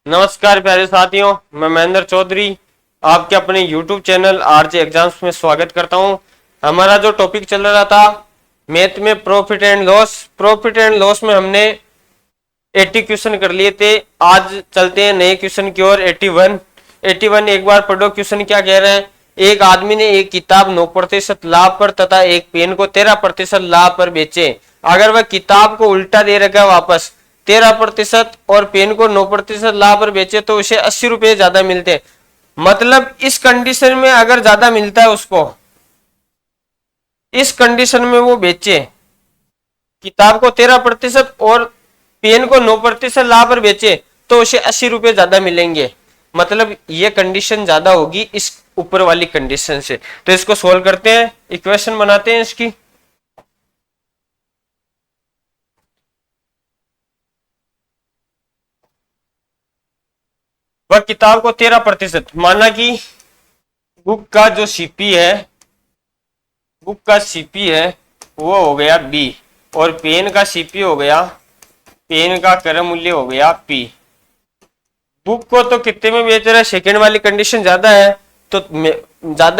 नमस्कार प्यारे साथियों, मैं महेंद्र चौधरी आपके अपने YouTube चैनल आरजे एग्जाम्स में स्वागत करता हूं। हमारा जो टॉपिक चल रहा था मैथ में प्रॉफिट एंड लॉस में हमने 80 क्वेश्चन कर लिए थे। आज चलते हैं नए क्वेश्चन की ओर। 81 एक बार पढ़ो क्वेश्चन क्या कह रहे हैं। एक आदमी ने एक किताब 9% लाभ पर तथा एक पेन को 13% लाभ पर बेचे। अगर वह किताब को उल्टा दे रखा वापस 13% और पेन को 9% लाभ पर बेचे तो उसे 80 रुपए ज्यादा मिलते। मतलब इस कंडीशन में अगर ज्यादा मिलता है उसको, इस कंडीशन में वो बेचे, किताब को 13% और पेन को 9% लाभ पर बेचे तो उसे 80 रुपए ज्यादा मिलेंगे। मतलब ये कंडीशन ज्यादा होगी इस ऊपर वाली कंडीशन से। तो इसको सोल्व करते हैं, इक्वेशन बनाते हैं इसकी। वह किताब को 13%, माना कि बुक का जो सीपी है, बुक का सीपी है वो हो गया बी और पेन का सीपी हो गया, पेन का क्रय मूल्य हो गया पी। बुक को तो कितने में बेच रहा है, सेकेंड वाली कंडीशन ज्यादा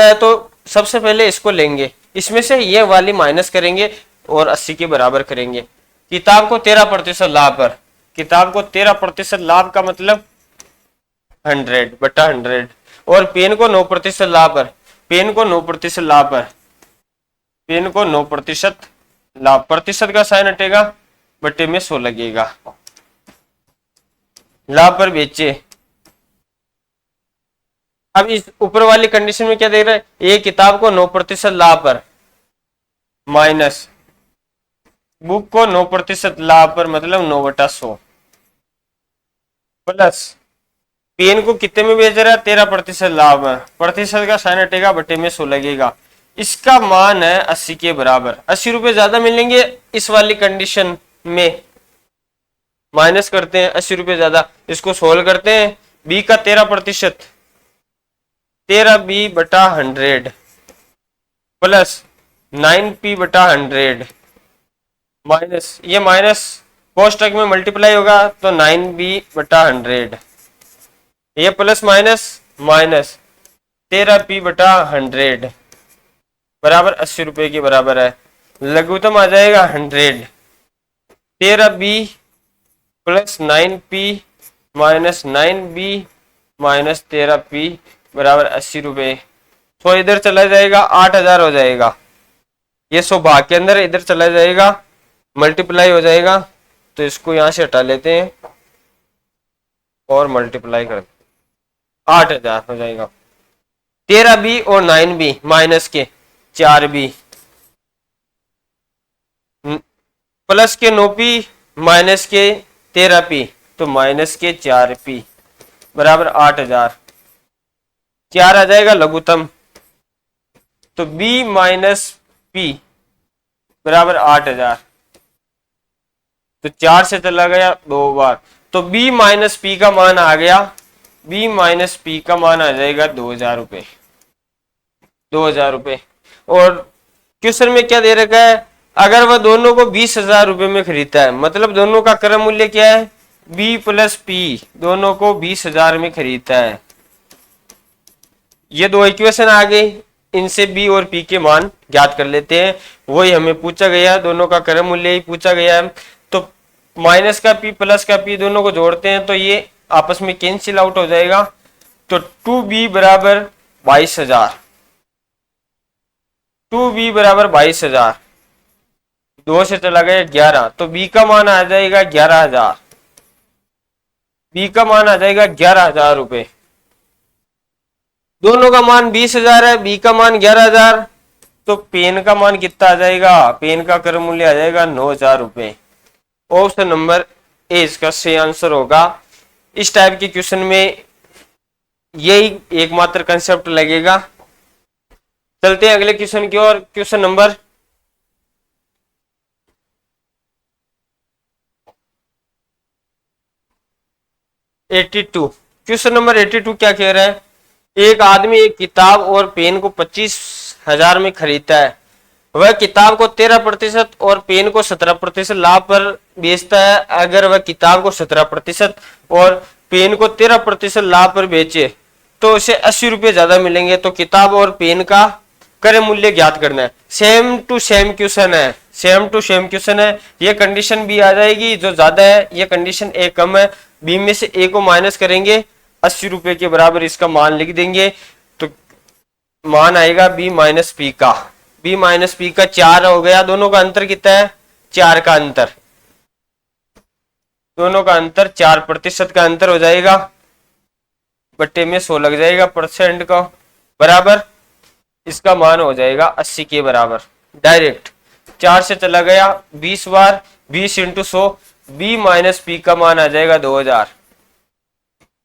है तो सबसे पहले इसको लेंगे, इसमें से ये वाली माइनस करेंगे और 80 के बराबर करेंगे। किताब को 13% लाभ पर, किताब को 13% लाभ का मतलब 100/100 और पेन को 9% लाभ पर, पेन को 9% लाभ पर, पेन को 9% लाभ, प्रतिशत का साइन हटेगा, बटे में 100 लगेगा। लाभ पर बेचे। अब इस ऊपर वाली कंडीशन में क्या देख रहा है, एक किताब को 9% लाभ पर माइनस बुक को 9% लाभ पर मतलब 9/100 प्लस पेन को कितने में बेच रहा है 13% लाभ है, प्रतिशत का साइन हटेगा, बटे में 100 लगेगा। इसका मान है 80 के बराबर। 80 रुपए ज्यादा मिलेंगे इस वाली कंडीशन में। माइनस करते हैं 80 रुपए ज्यादा, इसको सोल्व करते हैं। बी का 13%, 13b/100 प्लस 9p/100 माइनस, ये माइनस कोष्टक में मल्टीप्लाई होगा तो 9b/100, ये प्लस माइनस माइनस 13p/100 बराबर 80 रुपए के बराबर है। लघुत्तम आ जाएगा 100, 13b plus 9p minus 9b minus 13p बराबर 80 रुपए। तो इधर चला जाएगा 8000 हो जाएगा, ये 100 भाग के अंदर इधर चला जाएगा, मल्टीप्लाई हो जाएगा, तो इसको यहां से हटा लेते हैं और मल्टीप्लाई कर 8000 हो जाएगा। 13b और 9b माइनस के 4b प्लस के 9p माइनस के 13p तो माइनस के 4p बराबर 8000। 4 आ जाएगा लघुत्तम, तो b माइनस p बराबर 8000, तो 4 से चला गया 2 बार, तो b माइनस p का मान आ गया, b माइनस p का मान आ जाएगा 2000 रुपए, 2000 रुपए। और क्वेश्चन में क्या दे रखा है, अगर वह दोनों को 20,000 रुपए में खरीदता है, मतलब दोनों का क्रय मूल्य क्या है, b प्लस p, दोनों को 20,000 में खरीदता है। ये दो इक्वेशन आ गई, इनसे b और p के मान ज्ञात कर लेते हैं। वही हमें पूछा गया, दोनों का क्रय मूल्य ही पूछा गया है। तो माइनस का p प्लस का p दोनों को जोड़ते हैं तो ये आपस में कैंसिल आउट हो जाएगा, तो 2b बराबर 22,000, 2b बराबर 22,000, 2 से चला गया 11, तो b का मान आ जाएगा 11,000, b का मान आ जाएगा 11,000 रुपए। दोनों का मान 20,000 है, b का मान 11,000, तो पेन का मान कितना आ जाएगा, पेन का क्रय मूल्य आ जाएगा 9,000 रुपए। ऑप्शन नंबर ए इसका सही आंसर होगा। इस टाइप के क्वेश्चन में यही एकमात्र कंसेप्ट लगेगा। चलते हैं अगले क्वेश्चन की ओर। Question number 82। क्वेश्चन नंबर 82 क्या कह रहा है, एक आदमी एक किताब और पेन को 25,000 में खरीदता है। वह किताब को 13% और पेन को 17% लाभ पर बेचता है। अगर वह किताब को 17% और पेन को 13% लाभ पर बेचे तो उसे 80 रुपये ज्यादा मिलेंगे। तो किताब और पेन का क्रय मूल्य ज्ञात करना है। सेम टू सेम क्वेश्चन है, सेम टू सेम क्वेश्चन है। ये कंडीशन बी आ जाएगी, जो ज्यादा है ये कंडीशन ए कम है। बी में से ए को माइनस करेंगे, 80 रुपए के बराबर इसका मान लिख देंगे। तो मान आएगा बी माइनस पी का, बी माइनस पी का 4 हो गया। दोनों का अंतर कितना है? 4 का अंतर, दोनों का अंतर 4% का अंतर हो जाएगा, बट्टे में 100 लग जाएगा परसेंट का, बराबर इसका मान हो जाएगा 80 के बराबर। डायरेक्ट 4 से चला गया 20 बार, 20 इंटू 100, बी माइनस पी का मान आ जाएगा 2000,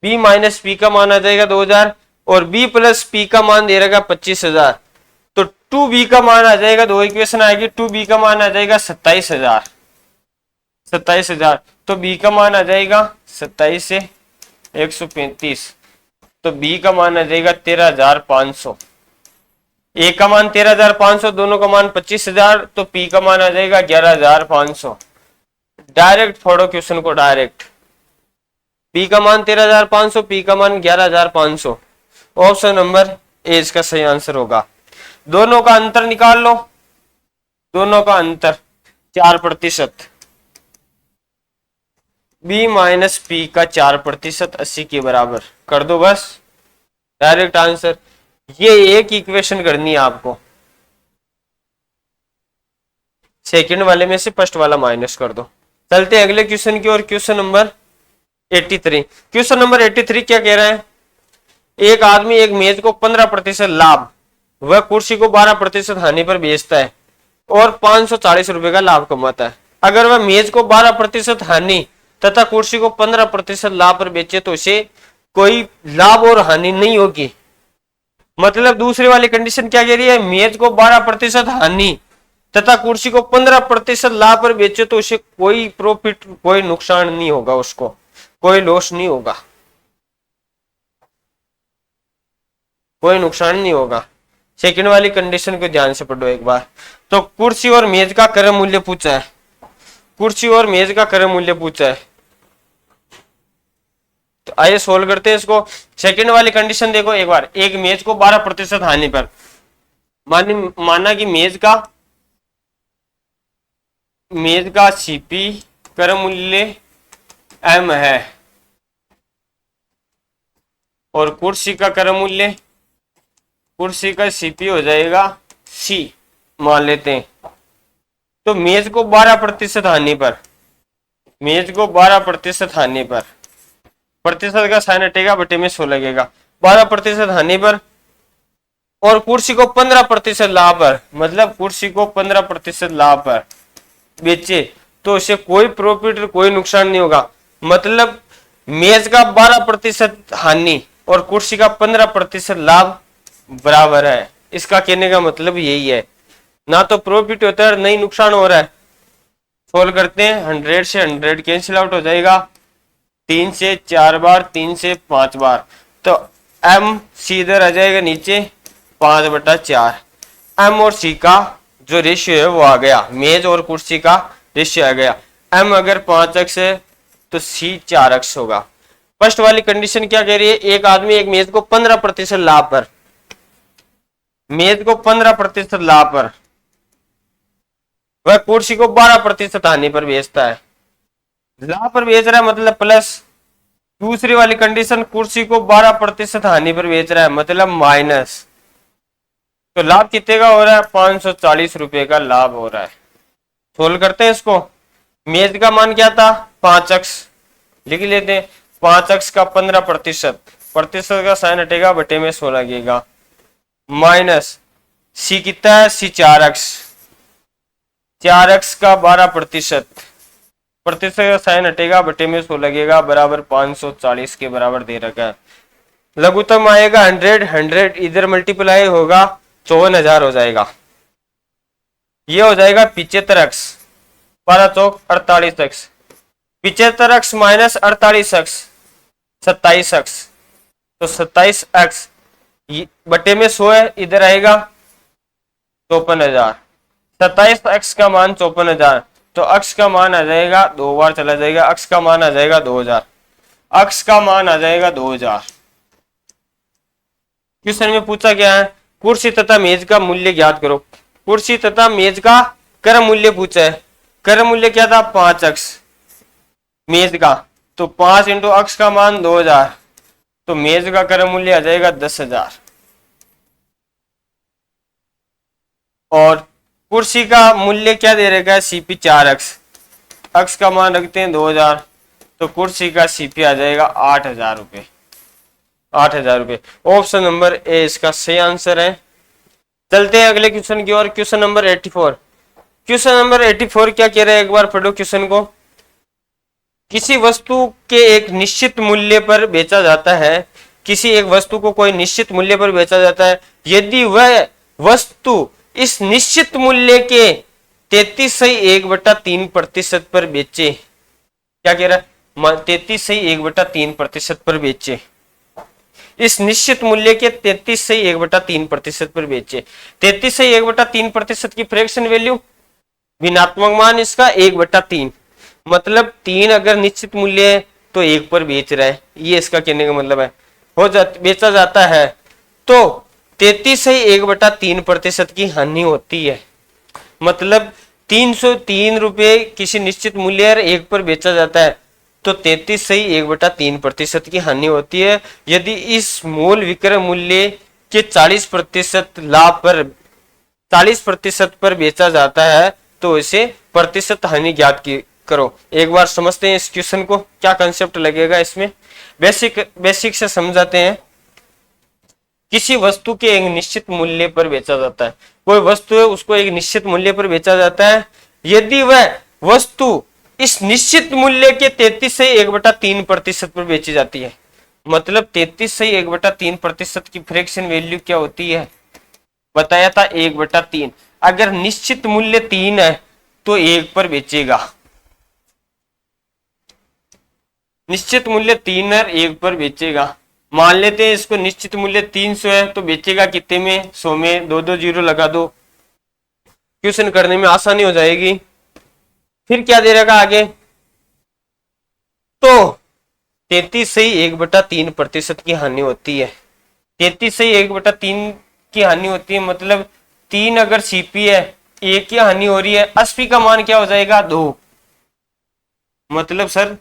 बी माइनस पी का मान आ जाएगा 2000 और बी प्लस पी का मान दे रहेगा 25,000। तो 2b का मान आ जाएगा, दो इक्वेशन आएगी, 2b का मान आ जाएगा 27,000, 27,000। तो b का मान आ जाएगा 27 से 135, तो b का मान आ जाएगा 13,500, ए का मान 13,500, दोनों का मान 25,000, तो p का मान आ जाएगा 11,500। डायरेक्ट फोड़ो क्वेश्चन को, डायरेक्ट p का मान 13,500, p का मान 11,500। ऑप्शन नंबर ए इसका सही आंसर होगा। दोनों का अंतर निकाल लो, दोनों का अंतर 4%, b माइनस पी का 4% 80 के बराबर कर दो, बस डायरेक्ट आंसर। ये एक इक्वेशन करनी है आपको, सेकंड वाले में से फर्स्ट वाला माइनस कर दो। चलते हैं अगले क्वेश्चन की ओर, क्वेश्चन नंबर 83। क्वेश्चन नंबर 83 क्या कह रहा है? एक आदमी एक मेज को 15% लाभ वह कुर्सी को 12% हानि पर बेचता है और 540 रुपए का लाभ कमाता है। अगर वह मेज को 12% हानि तथा कुर्सी को 15% लाभ पर बेचे तो उसे कोई लाभ और हानि नहीं होगी। मतलब दूसरे वाली कंडीशन क्या कह रही है? मेज को 12% हानि तथा कुर्सी को 15% लाभ पर बेचे तो उसे कोई प्रॉफिट, कोई नुकसान नहीं होगा, उसको कोई लॉस नहीं होगा, कोई नुकसान नहीं होगा। सेकंड वाली कंडीशन को ध्यान से पढ़ो एक बार। तो कुर्सी और मेज का क्रय मूल्य पूछा है, कुर्सी और मेज का क्रय मूल्य पूछा है। तो आइए सोल्व करते हैं इसको। सेकंड वाली कंडीशन देखो एक बार, एक मेज को 12% हानि पर, माना कि मेज का सीपी क्रय मूल्य एम है और कुर्सी का क्रय मूल्य, कुर्सी का सीपी हो जाएगा सी मान लेते हैं। तो मेज को 12% हानि पर, मेज को 12% हानि पर, प्रतिशत का साइन हटेगा, बटे में 100 लगेगा। 12% हानि पर और कुर्सी को 15% लाभ पर, मतलब कुर्सी को 15% लाभ पर बेचे तो उसे कोई प्रॉफिट, कोई नुकसान नहीं होगा। मतलब मेज का 12% हानि और कुर्सी का 15% लाभ बराबर है। इसका कहने का मतलब यही है, ना तो प्रॉफिट होता है, नहीं नुकसान हो रहा है। सोल्व करते हैं, 100 से 100 कैंसिल आउट हो जाएगा, 3 से 4 बार, 3 से 5 बार, तो एम सी इधर आ जाएगा नीचे 5/4। एम और सी का जो रेशियो है वो आ गया, मेज और कुर्सी का रेशियो आ गया। एम अगर 5x है तो सी 4x होगा। फर्स्ट वाली कंडीशन क्या कह रही है? एक आदमी एक मेज को 15% लाभ पर, मेज को 15% लाभ पर, वह कुर्सी को 12% हानि पर बेचता है। लाभ पर बेच रहा है मतलब प्लस। दूसरी वाली कंडीशन, कुर्सी को 12% हानि पर बेच रहा है मतलब माइनस। तो लाभ कितने का हो रहा है? 540 रुपए का लाभ हो रहा है। सोल्व करते हैं इसको। मेज का मान क्या था? 5x लिख लेते हैं। 5x का 15%, प्रतिशत का साइन हटेगा, बटे में 100 लगेगा, माइनस सी कितना है? सी 4x, 4x का 12%, प्रतिशत का साइन हटेगा, बटे में 100 लगेगा, बराबर 540 के बराबर दे रखा है। लघुत्तम आएगा 100, 100 इधर मल्टीप्लाई होगा 54,000 हो जाएगा। ये हो जाएगा 75x, 12 चौक 48x, 75x minus 48x 27x, तो 27x बटे में 100 है, इधर आएगा 54,000। 27x का मान 54,000, तो x का मान आ जाएगा, 2 बार चला जाएगा, x का मान आ जाएगा 2000। अक्स का मान आ जाएगा 2000। क्वेश्चन में पूछा गया है कुर्सी तथा मेज का मूल्य ज्ञात करो। कुर्सी तथा मेज का क्रम मूल्य पूछा है। क्रम मूल्य क्या था 5 अक्स मेज का, तो 5 इंटू अक्स का मान 2000, तो मेज का क्रम मूल्य आ जाएगा 10,000। और कुर्सी का मूल्य क्या दे रखा है सीपी 4 अक्स, अक्स का मान रखते हैं 2000, तो कुर्सी का सीपी आ जाएगा 8,000 रुपये। 8,000 रुपये। ऑप्शन नंबर ए इसका सही आंसर है। चलते हैं अगले क्वेश्चन की ओर। Question number 84। क्वेश्चन नंबर 84 क्या कह रहा है, एक बार पढ़ो क्वेश्चन को। किसी वस्तु के एक निश्चित मूल्य पर बेचा जाता है, किसी एक वस्तु को कोई निश्चित मूल्य पर बेचा जाता है, यदि वह वस्तु इस निश्चित मूल्य के 33.1/3% पर बेचे। क्या कह रहा है 33.1/3% पर बेचे, इस निश्चित मूल्य के 33.1/3% पर बेचे। 33.1/3% की फ्रैक्शन वैल्यू, भिन्नात्मक मान इसका 1/3, मतलब 3 अगर निश्चित मूल्य है तो 1 पर बेच रहा है, ये इसका कहने का मतलब है। बेचा जाता है तो 33.1/3% की हानि होती है, मतलब 303 रुपये किसी निश्चित मूल्य 1 पर बेचा जाता है तो 33.1/3% की हानि होती है। यदि इस मूल विक्रय मूल्य के 40% लाभ पर 40% पर बेचा जाता है तो इसे प्रतिशत हानि ज्ञात करो। एक बार समझते हैं इस क्वेश्चन को, क्या कंसेप्ट लगेगा इसमें। बेसिक से समझाते हैं। किसी वस्तु के एक निश्चित मूल्य पर बेचा जाता है, कोई वस्तु है उसको एक निश्चित मूल्य पर बेचा जाता है, यदि वह वस्तु इस निश्चित मूल्य के 33.1/3% पर बेची जाती है, मतलब 33.1/3% की फ्रैक्शन वैल्यू क्या होती है बताया था 1/3। अगर निश्चित मूल्य 3 है तो 1 पर बेचेगा, निश्चित मूल्य 3 है 1 पर बेचेगा। मान लेते हैं इसको निश्चित मूल्य 300 है तो बेचेगा कितने में 100 में, 2 जीरो लगा दो, क्वेश्चन करने में आसानी हो जाएगी। फिर क्या दे रखा आगे, तो 33.1/3% की हानि होती है। 33.1/3 की हानि होती है, मतलब 3 अगर सीपी है 1 की हानि हो रही है, 80 का मान क्या हो जाएगा 2, मतलब सर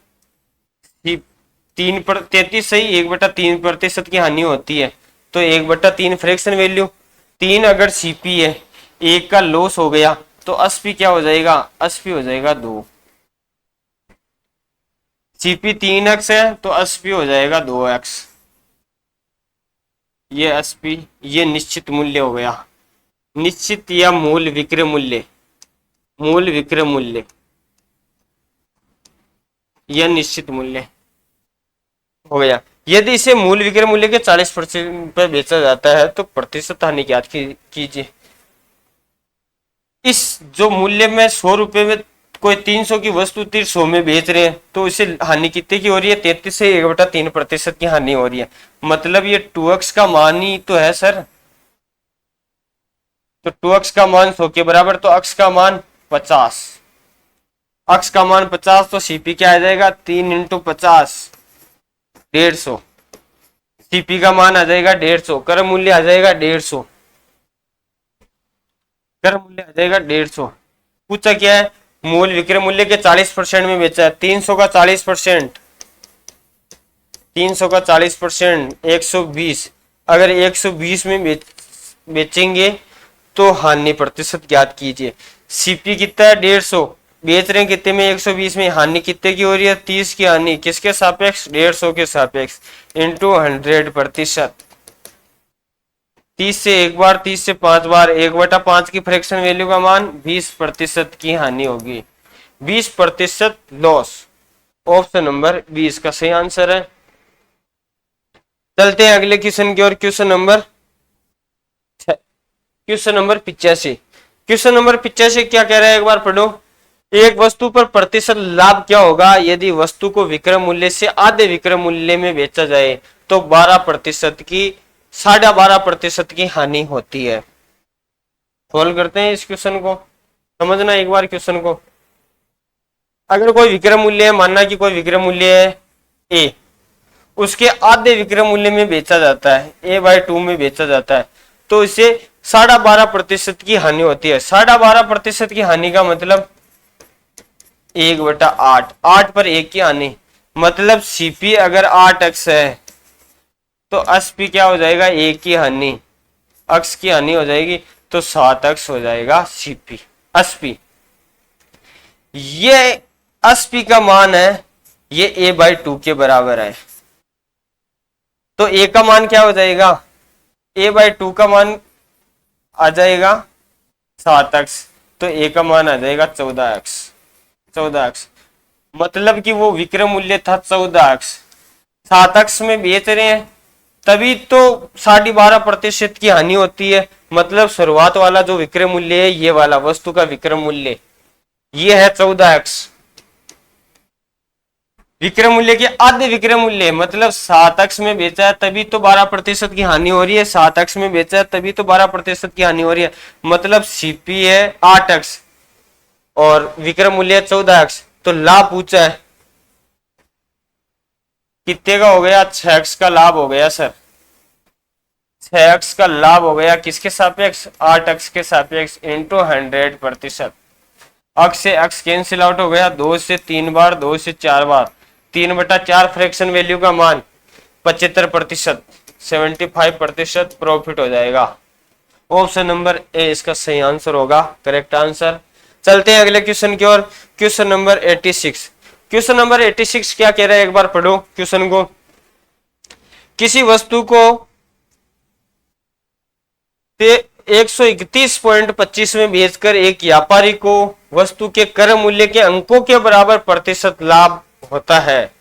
33.1/3% की हानि होती है तो 1/3 फ्रैक्शन वैल्यू, 3 अगर सीपी है 1 का लॉस हो गया तो 80 क्या हो जाएगा 80 हो जाएगा 2। सीपी 3x है तो 80 हो जाएगा 2x। ये 80 ये निश्चित मूल्य हो गया, निश्चित या मूल विक्रय मूल्य, मूल विक्रय मूल्य या निश्चित मूल्य हो गया। यदि इसे मूल विक्रय मूल्य के 40% पर बेचा जाता है तो प्रतिशत हानि ज्ञात कीजिए। इस जो मूल्य में 100 रुपए में कोई 300 की वस्तु 100 में बेच रहे हैं तो इसे हानि कितने की हो रही है 33.1/3% की हानि हो रही है, मतलब ये 2x का मान ही तो है सर। तो 2x का मान 100 के बराबर, तो x का मान 50, x का मान 50 तो सीपी क्या आ जाएगा 3 इंटू 50 150, सीपी का मान आ जाएगा 150, कर मूल्य आ जाएगा 150, कर मूल्य आ जाएगा 150। पूछा क्या है मूल विक्रय मूल्य के 40% में बेचा है, 300 का 40%, 300 का 40% 120, अगर 120 में बेचेंगे तो हानि प्रतिशत ज्ञात कीजिए। सीपी कितना है 150, बेच रहे हैं कितने में 120 में, हानि कितने की हो रही है 30 की हानि, किसके सापेक्ष 150 के सापेक्ष, इंटू 100%। 30 से एक बार 30 से 5 बार 1/5 की फ्रैक्शन वैल्यू का मान 20% की हानि होगी, 20% लॉस। ऑप्शन नंबर 20 का सही आंसर है। चलते हैं अगले क्वेश्चन की ओर। Question number 85। क्वेश्चन नंबर 85 क्या कह रहा है एक बार पढ़ो। एक वस्तु पर प्रतिशत लाभ क्या होगा यदि वस्तु को विक्रय मूल्य से आधे विक्रय मूल्य में बेचा जाए तो 12% की 12.5% की हानि होती है। सॉल्व करते हैं इस क्वेश्चन को, समझना एक बार क्वेश्चन को। अगर कोई विक्रय मूल्य है, मानना कि कोई विक्रय मूल्य है ए, उसके आधे विक्रय मूल्य में बेचा जाता है, A/2 में बेचा जाता है, तो इसे 12.5% की हानि होती है। 12.5% की हानि का मतलब 1/8, 8 पर 1 की हानि, मतलब सीपी अगर 8x है तो एसपी क्या हो जाएगा, 1 की हानि, अक्स की हानि हो जाएगी, तो 7x हो जाएगा सीपी एसपी। ये एसपी का मान है, ये A/2 के बराबर है, तो ए का मान क्या हो जाएगा, A/2 का मान आ जाएगा 7x, तो ए का मान आ जाएगा 14x। 14x मतलब कि वो विक्रय मूल्य था 14x, 7x में बेच रहे हैं, तभी तो 12.5% की हानि होती है। मतलब शुरुआत वाला जो विक्रय मूल्य है, ये वाला वस्तु का विक्रय मूल्य ये है 14x, विक्रय मूल्य के आधे विक्रय मूल्य, मतलब 7x में बेचा है तभी तो 12% की हानि हो रही है, 7x में बेचा है तभी तो 12% की हानि हो रही है, मतलब सीपी है 8x और विक्रय मूल्य है 14x, तो लाभ पूछा है कितने का हो गया, 6x का लाभ हो गया सर, 6x का लाभ हो गया, किसके सापेक्ष, 8x के सापेक्ष, इंटू 100%। अक्स से अक्स कैंसिल आउट हो गया, 2 से 3 बार, 2 से 4 बार, 3/4 फ्रैक्शन वैल्यू का मान 75%, 75% प्रॉफिट हो जाएगा। ऑप्शन नंबर ए इसका सही आंसर होगा, करेक्ट आंसर। चलते हैं अगले क्वेश्चन की ओर, क्वेश्चन नंबर 86। क्वेश्चन नंबर 86 क्या कह रहा है, एक बार पढ़ो क्वेश्चन को। किसी वस्तु को 131.25 में बेचकर एक व्यापारी को वस्तु के क्रय मूल्य के अंकों के बराबर प्रतिशत लाभ होता है,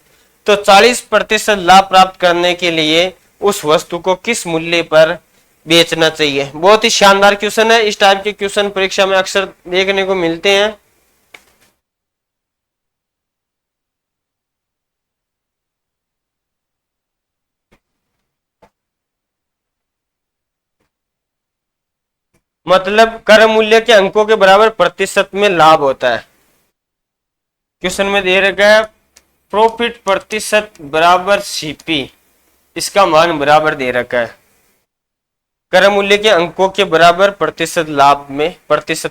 तो 40% लाभ प्राप्त करने के लिए उस वस्तु को किस मूल्य पर बेचना चाहिए। बहुत ही शानदार क्वेश्चन है, इस टाइप के क्वेश्चन परीक्षा में अक्सर देखने को मिलते हैं। मतलब क्रय मूल्य के अंकों के बराबर प्रतिशत में लाभ होता है। क्वेश्चन में दे रखा है प्रॉफिट प्रतिशत बराबर सीपी, इसका मान बराबर दे रखा है, क्रय मूल्य के अंकों के बराबर प्रतिशत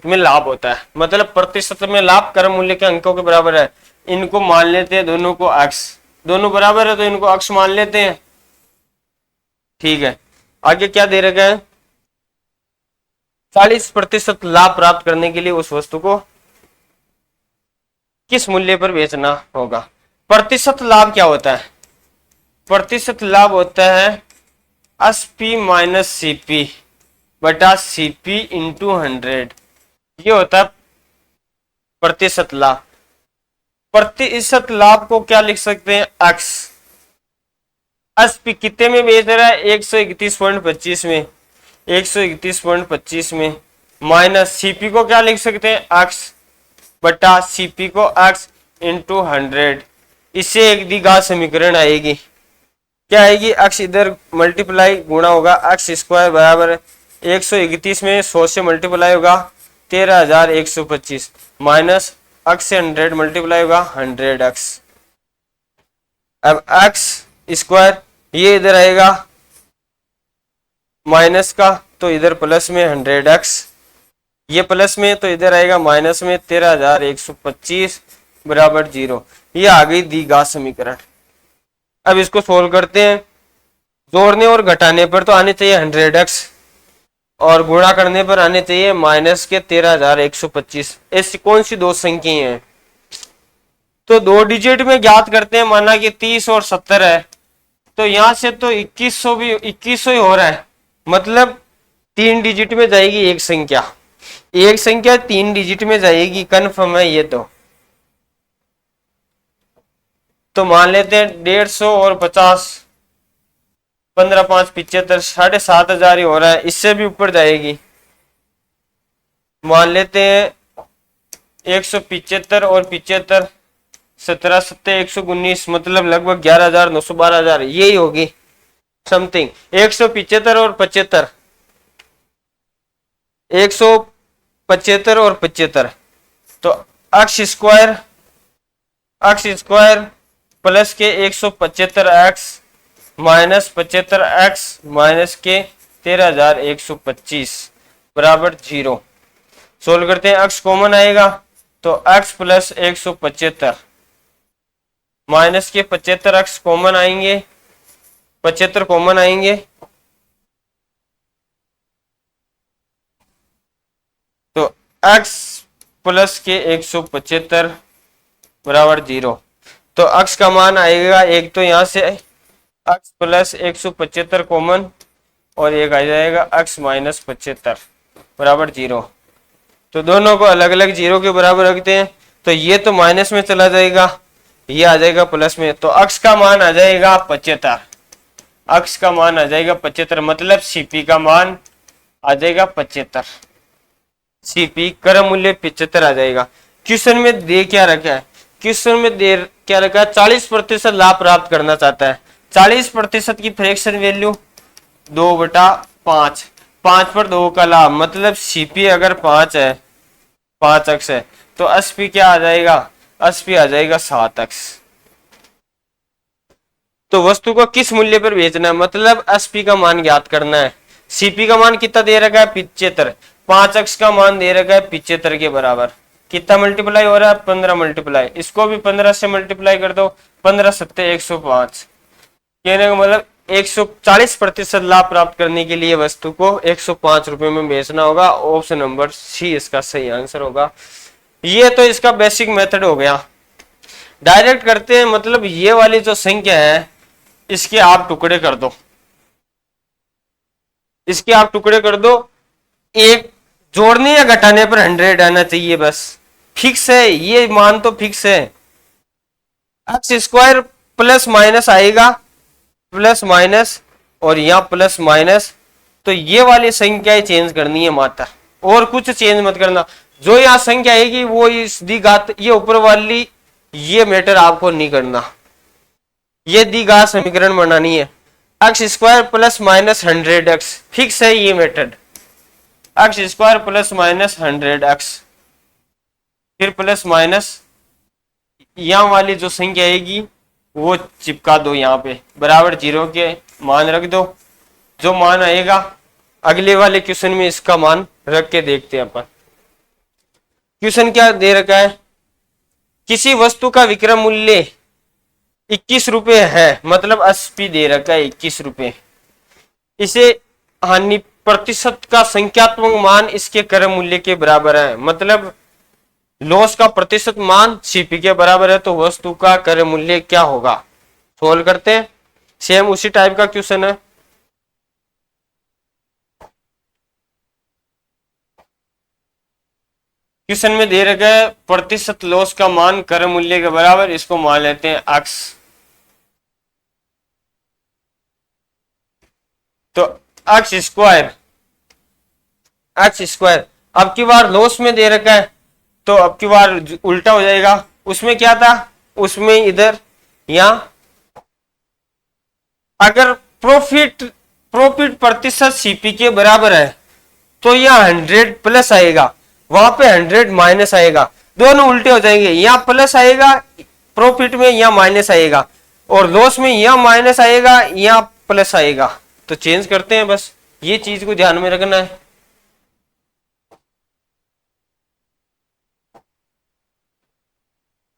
में लाभ होता है, मतलब प्रतिशत में लाभ क्रय मूल्य के अंकों के बराबर है। इनको मान लेते हैं दोनों को x, दोनों बराबर है तो इनको x मान लेते हैं, ठीक है। आगे क्या दे रखा है, 40% लाभ प्राप्त करने के लिए उस वस्तु को किस मूल्य पर बेचना होगा। प्रतिशत लाभ क्या होता है, प्रतिशत लाभ होता है एसपी माइनस सीपी बटा सीपी इंटू 100, ये होता है प्रतिशत लाभ। प्रतिशत लाभ को क्या लिख सकते हैं, एक्स। एसपी कितने में बेच रहा है, 131.25 में, 131.25 में, माइनस सीपी को क्या लिख सकते हैं, एक्स बटा सीपी को एक्स इंटू 100। इससे एक द्विघात समीकरण आएगी, क्या आएगी, एक्स इधर मल्टीप्लाई गुणा होगा, एक्स स्क्वायर बराबर 131 में 100 से मल्टीप्लाई होगा 13,125 माइनस एक्स से 100 मल्टीप्लाई होगा 100x। अब एक्स स्क्वायर ये इधर आएगा माइनस का, तो इधर प्लस में 100x, ये प्लस में तो इधर आएगा माइनस में 13,125 बराबर 0। ये आ गई द्विघात समीकरण। अब इसको सोल्व करते हैं, जोड़ने और घटाने पर तो आने चाहिए 100x और गुणा करने पर आने चाहिए माइनस के 13,125। ऐसी कौन सी दो संख्याएं हैं, तो दो डिजिट में ज्ञात करते हैं, माना कि 30 और 70 है, तो यहां से तो 2100 भी 2100 ही हो रहा है, मतलब 3 डिजिट में जाएगी एक संख्या, एक संख्या 3 डिजिट में जाएगी, कन्फर्म है ये तो मान लेते हैं 150 और 50, 15 5 75, 7,500 ही हो रहा है, इससे भी ऊपर जाएगी। मान लेते हैं 175 और 75, 17 7 119, मतलब लगभग 11,000 900 12,000 यही होगी समथिंग। 175 और 75, 175 और 75, तो एक्स स्क्वायर प्लस के 175x माइनस 75x माइनस के 13,125 बराबर 0। सोल्व करते हैं, x कॉमन आएगा तो x प्लस 175 माइनस के 75x कॉमन आएंगे, 75 कॉमन आएंगे तो x प्लस के 175 बराबर 0। तो x का मान आएगा, एक तो यहां से x प्लस 175 कॉमन और एक आ जाएगा x माइनस 75 बराबर 0। तो दोनों को अलग अलग 0 के बराबर रखते हैं, तो ये तो माइनस में चला जाएगा, ये आ जाएगा प्लस में, तो x का मान आ जाएगा 75। x का मान आ जाएगा 75, मतलब सीपी का मान आ जाएगा 75। सीपी क्रम मूल्य 75 आ जाएगा। क्वेश्चन में दे क्या रखा है, क्वेश्चन में दे क्या रखा है, 40% लाभ प्राप्त करना चाहता है। 40% की फ्रैक्शन वैल्यू 2/5, 5 पर 2 का लाभ, मतलब सीपी अगर 5 है, 5x है, तो एसपी क्या आ जाएगा, एसपी आ जाएगा 7x। तो वस्तु को किस मूल्य पर बेचना है, मतलब एसपी का मान ज्ञात करना है। सीपी का मान कितना दे रखा है, 75, 5x का मान दे रखा है 75 के बराबर। कितना मल्टीप्लाई हो रहा है, 15 मल्टीप्लाई, इसको भी 15 से मल्टीप्लाई कर दो, 15 सत्ते 105। कहने का मतलब 140% लाभ प्राप्त करने के लिए वस्तु को 105 रुपए में बेचना होगा। ऑप्शन नंबर सी इसका सही आंसर होगा। ये तो इसका बेसिक मेथड हो गया। डायरेक्ट करते हैं, मतलब ये वाली जो संख्या है इसके आप टुकड़े कर दो, इसके आप टुकड़े कर दो। एक जोड़ने या घटाने पर 100 आना चाहिए, बस फिक्स है, ये मान तो फिक्स है। एक्स स्क्वायर प्लस माइनस आएगा, प्लस माइनस और यहाँ प्लस माइनस, तो ये वाली संख्याएं चेंज करनी है मात्र, और कुछ चेंज मत करना। जो यहाँ संख्या आएगी वो इस द्विघात, ये ऊपर वाली, ये मैटर आपको नहीं करना, ये द्विघात समीकरण बनानी है। X square plus minus 100x fix है ये method, x square plus minus 100x, फिर प्लस माइनस यहाँ वाली जो संख्या आएगी वो चिपका दो यहाँ पे, बराबर 0 के मान रख दो। जो मान आएगा अगले वाले क्वेश्चन में इसका मान रख के देखते हैं अपन। क्वेश्चन क्या दे रखा है, किसी वस्तु का विक्रय मूल्य 21 रुपए है, मतलब 80 दे रखा है 21 रुपए। इसे हानि प्रतिशत का संख्यात्मक मान इसके क्रय मूल्य के बराबर है, मतलब लॉस का प्रतिशत मान सीपी के बराबर है, तो वस्तु का क्रय मूल्य क्या होगा। सोल्व करते हैं, सेम उसी टाइप का क्वेश्चन है। क्वेश्चन में दे रखा है प्रतिशत लॉस का मान क्रय मूल्य के बराबर, इसको मान लेते हैं x। तो एक्स स्क्वायर, एक्स स्क्वायर अब की बार लॉस में दे रखा है, तो अब की बार उल्टा हो जाएगा। उसमें क्या था, उसमें इधर यहां अगर प्रॉफिट प्रॉफिट प्रतिशत सीपी के बराबर है तो यह 100 प्लस आएगा, वहां पे 100 माइनस आएगा, दोनों उल्टे हो जाएंगे। यहां प्लस आएगा प्रॉफिट में, यहां माइनस आएगा, और लॉस में यहां माइनस आएगा, यहां प्लस आएगा। तो चेंज करते हैं, बस ये चीज को ध्यान में रखना है।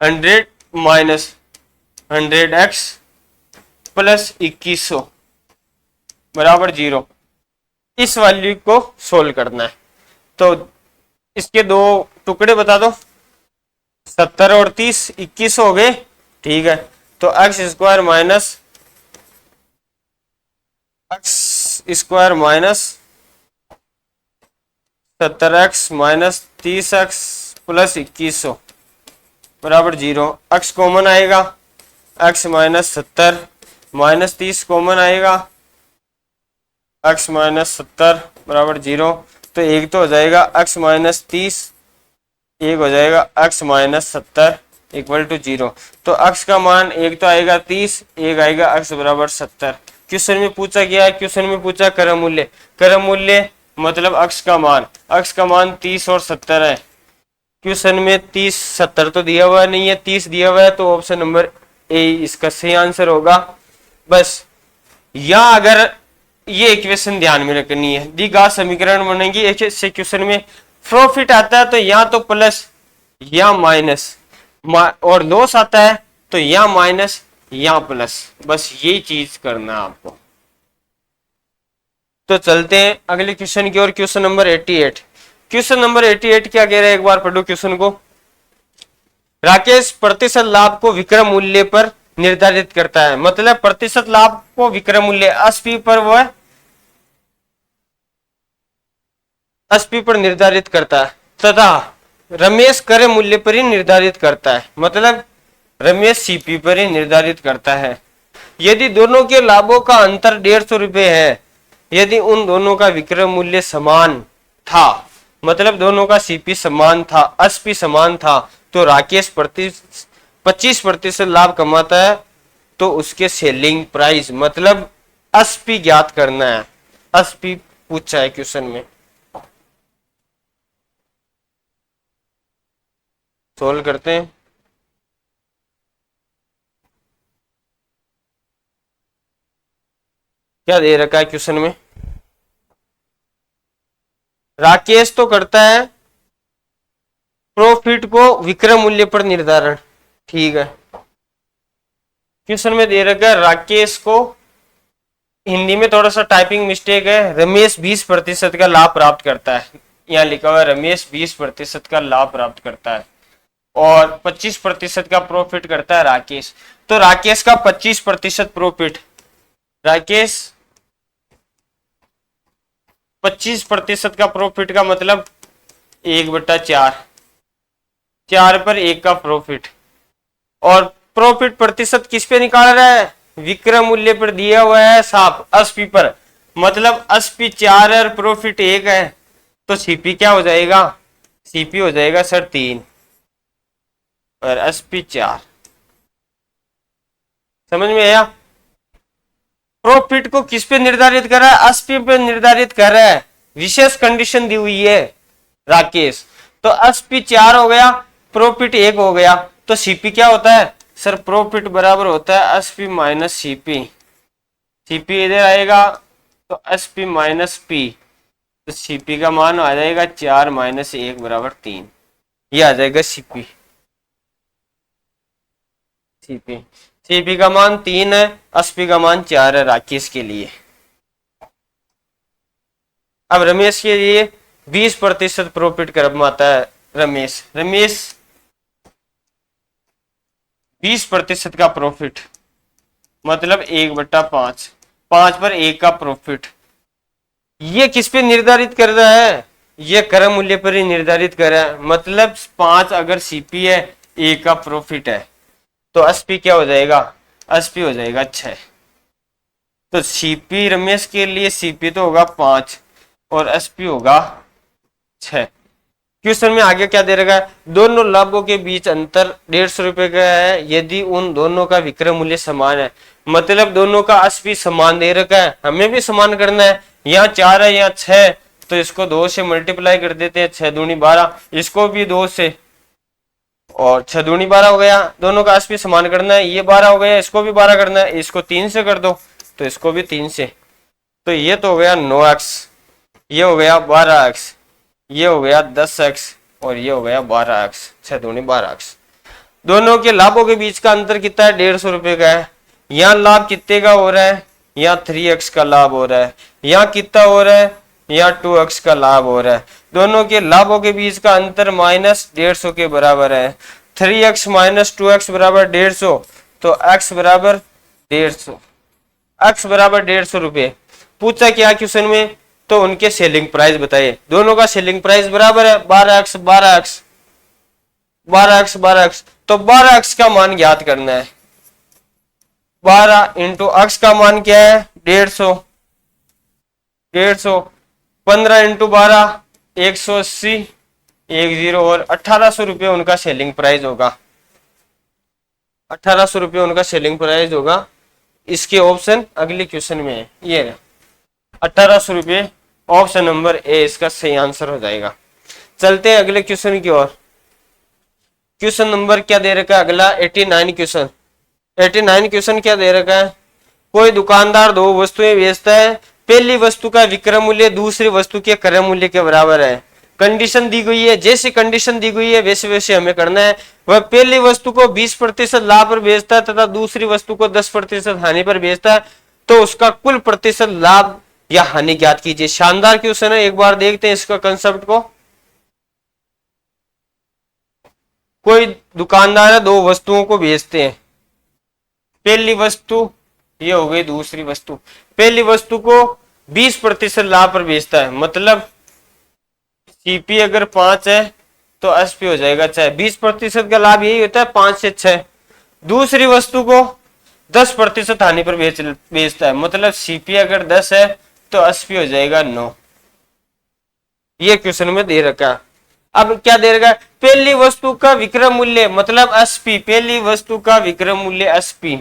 100 माइनस 100x प्लस 2100 बराबर 0। इस वैल्यू को सोल्व करना है, तो इसके दो टुकड़े बता दो, 70 और 30, 21 हो गए, ठीक है। तो x square minus x square minus 70x minus 30x plus 2100 बराबर 0। x कॉमन आएगा, x माइनस 70 माइनस 30 कॉमन आएगा, x माइनस 70 बराबर 0। तो एक तो हो जाएगा x माइनस 30, एक हो जाएगा x माइनस 70 इक्वल टू 0। तो x का मान एक तो आएगा 30, एक आएगा x बराबर 70। क्वेश्चन में पूछा गया है, क्वेश्चन में पूछा क्रय मूल्य, क्रय मूल्य मतलब x का मान, x का मान 30 और 70 है। क्वेश्चन में 30 70 तो दिया हुआ नहीं है, 30 दिया हुआ है, तो ऑप्शन नंबर ए इसका सही आंसर होगा। बस या अगर ये इक्वेशन ध्यान में रखनी है, दी घात समीकरण बनेगी एक क्वेश्चन में प्रॉफिट आता है तो या तो प्लस या माइनस, और लॉस आता है तो या माइनस या प्लस, बस यही चीज करना है आपको। तो चलते हैं अगले क्वेश्चन की ओर, क्वेश्चन नंबर 88। क्वेश्चन नंबर 88 क्या कह रहा है, एक बार पढ़ो क्वेश्चन को। राकेश प्रतिशत लाभ को विक्रय मूल्य पर निर्धारित करता है, मतलब प्रतिशत लाभ को विक्रय मूल्य 80 पर वो है 80 पर निर्धारित करता है, तथा रमेश क्रय मूल्य पर ही निर्धारित करता है, मतलब रमेश सीपी पर ही निर्धारित करता है। यदि दोनों के लाभों का अंतर 150 रुपए है, यदि उन दोनों का विक्रय मूल्य समान था, मतलब दोनों का सीपी समान था, 80 समान था, तो राकेश 25% लाभ कमाता है, तो उसके सेलिंग प्राइस मतलब 80 ज्ञात करना है। 80 पूछा है क्वेश्चन में, सोल्व करते हैं। क्या दे रखा है क्वेश्चन में, राकेश तो करता है प्रॉफिट को विक्रय मूल्य पर निर्धारण, ठीक है। क्वेश्चन में दे रखा है राकेश को, हिंदी में थोड़ा सा टाइपिंग मिस्टेक है, रमेश 20% का लाभ प्राप्त करता है, यहाँ लिखा हुआ है रमेश 20% का लाभ प्राप्त करता है और 25% का प्रॉफिट करता है राकेश। तो राकेश का 25% प्रॉफिट, राकेश 25% का प्रॉफिट का मतलब 1/4, 4 पर 1 का प्रॉफिट, और प्रॉफिट प्रतिशत किस पे निकाल रहा है, विक्रय मूल्य पर दिया हुआ है साफ 80 पर, मतलब 80 4 और प्रॉफिट 1 है, तो सीपी क्या हो जाएगा, सीपी हो जाएगा सर 3 और 80 4। समझ में आया, प्रॉफिट को किस पे निर्धारित कर रहा है, 80 पे निर्धारित कर रहा है, विशेष कंडीशन दी हुई है राकेश, तो 80 4 हो गया, प्रॉफिट 1 हो गया, तो सीपी क्या होता है सर, प्रॉफिट बराबर होता है 80 माइनस सीपी, सीपी इधर आएगा तो 80 माइनस पी, तो सीपी का मान आ जाएगा 4 माइनस 1 बराबर 3, ये आ जाएगा सीपी। सीपी सीपी का मान 3 है, 80 का मान 4 है राकेश के लिए। अब रमेश के लिए 20% प्रॉफिट कमाता है रमेश, रमेश 20% का प्रॉफिट मतलब 1/5, 5 पर 1 का प्रॉफिट, ये किस पे निर्धारित कर रहा है, ये क्रय मूल्य पर ही निर्धारित कर रहा है, मतलब 5 अगर सीपी है 1 का प्रॉफिट है, तो 80 क्या हो जाएगा, 80 हो जाएगा 6। तो सीपी रमेश के लिए सीपी तो होगा 5 और एसपी होगा 6। क्वेश्चन में आगे क्या दे रखा है, दोनों लाभों के बीच अंतर 150 रुपए का है, यदि उन दोनों का विक्रय मूल्य समान है, मतलब दोनों का 80 समान दे रखा है, हमें भी समान करना है, यहाँ 4 है यहाँ 6, तो इसको 2 से मल्टीप्लाई कर देते हैं, 6 दूनी 12, इसको भी 2 से, और 6 दूनी 12 हो गया, दोनों का 80 समान करना है, ये 12 हो गया, इसको भी 12 करना है, इसको 3 से कर दो तो इसको भी 3 से, तो ये तो हो गया 9x, ये हो गया 12x, ये हो गया 10x और ये हो गया 12x, 6 दूनी 12x। दोनों के लाभों के बीच का अंतर कितना है, 150 रुपए का है। यहाँ लाभ कितने का हो रहा है, यहाँ 3x का लाभ हो रहा है, यहाँ कितना हो रहा है, यहाँ 2x का लाभ हो रहा है। दोनों के लाभों के बीच का अंतर -150 के बराबर है, 3x माइनस 2x बराबर 150, तो x बराबर 150, x बराबर 150 रुपये। पूछा क्या क्वेश्चन में, तो उनके सेलिंग प्राइस बताइए, दोनों का सेलिंग प्राइस बराबर है 12x 12x 12x 12x, तो 12x का मान ज्ञात करना है, 12 इंटू x का मान क्या है 150, 150, 15 इंटू 12 180, 10 और 1800 रुपये उनका सेलिंग प्राइस होगा, 1800 रुपये उनका सेलिंग प्राइस होगा। इसके ऑप्शन अगले क्वेश्चन में है, ये 1800 रुपये, ऑप्शन नंबर ए इसका सही आंसर हो जाएगा। चलते हैं अगले क्वेश्चन की ओर। क्वेश्चन नंबर क्या दे रखा है अगला, 89 क्वेश्चन। 89 क्वेश्चन क्या दे रखा है, कोई दुकानदार दो वस्तुएं बेचता है, पहली वस्तु का विक्रय मूल्य दूसरी वस्तु के क्रय मूल्य के बराबर है। कंडीशन दी गई है, जैसी कंडीशन दी गई है वैसे वैसे हमें करना है। वह पहली वस्तु को 20% लाभ पर बेचता है तथा दूसरी वस्तु को 10% हानि पर बेचता है, तो उसका कुल प्रतिशत लाभ या हानि ज्ञात कीजिए। शानदार क्वेश्चन है, एक बार देखते हैं इसका कंसेप्ट को। कोई दुकानदार है, दो वस्तुओं को बेचते हैं। पहली वस्तु ये हो गई, दूसरी वस्तु। पहली वस्तु को 20% लाभ पर बेचता है, मतलब सीपी अगर 5 है तो एसपी हो जाएगा 6। 20% का लाभ यही होता है 5 से 6। दूसरी वस्तु को 10% हानि पर बेचता है, मतलब सीपी अगर 10 है तो एसपी हो जाएगा 9। ये क्वेश्चन में दे रखा। अब क्या दे रखा है, पहली वस्तु का विक्रय मूल्य मतलब एसपी, पहली वस्तु का विक्रय मूल्य एसपी